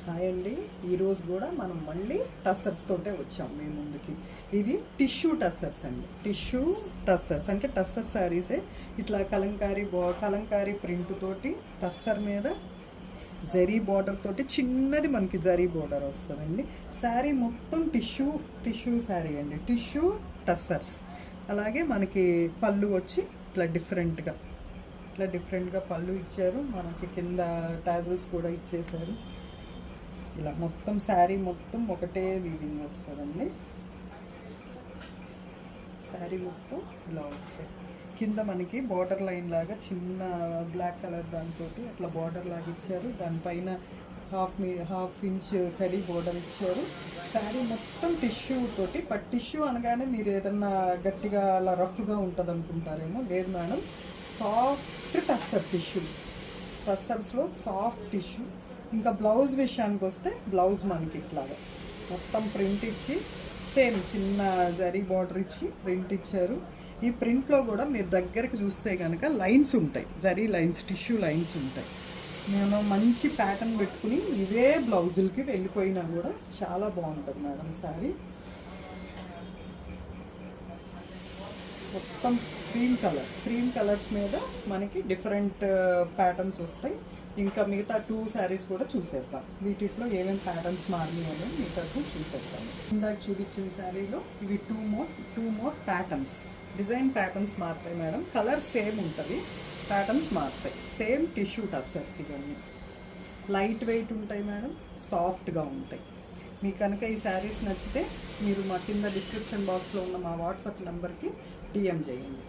Hi అండి. ఈరోజు కూడా మనం మళ్ళీ టస్సర్స్ తోటే వచ్చాం మీ ముందుకి. ఇవి టిష్యూ టస్సర్స్ అండి. టిష్యూ టస్సర్స్ అంటే టస్సర్ శారీసే ఇట్లా కలంకారీ ప్రింట్ తోటి టస్సర్ మీద జరీ బార్డర్ తోటి చిన్నది మనకి జరీ బార్డర్ వస్తుందండి. శారీ మొత్తం టిష్యూ శారీ అండి. Tissue tussars. అలాగే మనకి పళ్ళు వచ్చి ఇట్లా డిఫరెంట్గా పళ్ళు ఇచ్చారు. మనకి కింద టాజల్స్ కూడా ఇచ్చేసారు. ఇలా మొత్తం శారీ మొత్తం ఒకటే వీవింగ్ వస్తుందండి. శారీ మొత్తం ఇలా వస్తాయి. కింద మనకి బార్డర్ లైన్ లాగా చిన్న బ్లాక్ కలర్ దాంతో అట్లా బార్డర్ లాగా ఇచ్చారు. దానిపైన హాఫ్ ఇంచ్ కడి బార్డర్ ఇచ్చారు. శారీ మొత్తం టిష్యూ తోటి. బట్ టిష్యూ అనగానే మీరు ఏదన్నా గట్టిగా అలా రఫ్గా ఉంటుంది అనుకుంటారేమో. లేదు మేడం, సాఫ్ట్ టస్సర్ టిష్యూ. టస్సర్స్లో సాఫ్ట్ టిష్యూ. ఇంకా బ్లౌజ్ విషయానికి వస్తే బ్లౌజ్ మనకి ఇట్లాగా మొత్తం ప్రింట్ ఇచ్చి సేమ్ చిన్న జరీ బార్డర్ ఇచ్చి ప్రింట్ ఇచ్చారు. ఈ ప్రింట్లో కూడా మీరు దగ్గరికి చూస్తే కనుక లైన్స్ ఉంటాయి, జరీ లైన్స్, టిష్యూ లైన్స్ ఉంటాయి. నేను మంచి ప్యాటర్న్ పెట్టుకుని ఇవే బ్లౌజులకి వెళ్ళిపోయినా కూడా చాలా బాగుంటుంది మేడం శారీ. మొత్తం క్రీమ్ కలర్స్ మీద మనకి డిఫరెంట్ ప్యాటర్న్స్ వస్తాయి. ఇంకా మిగతా 2 శారీస్ కూడా చూసేద్దాం. వీటిలో ఏమేమి ప్యాటర్న్స్ మారినాయి అనేది మిగతా చూసేద్దాం. ఇందాక చూపించిన శారీలో ఇవి two more patterns. Design patterns మారుతాయి మేడం. కలర్ సేమ్ ఉంటుంది, ప్యాటర్న్స్ మారుతాయి. Same tissue tussars. ఇవన్నీ లైట్ వెయిట్ ఉంటాయి మేడం, సాఫ్ట్గా ఉంటాయి. మీకు కనుక ఈ శారీస్ నచ్చితే మీరు మా కింద డిస్క్రిప్షన్ బాక్స్లో ఉన్న మా వాట్సాప్ నెంబర్కి DM చేయండి.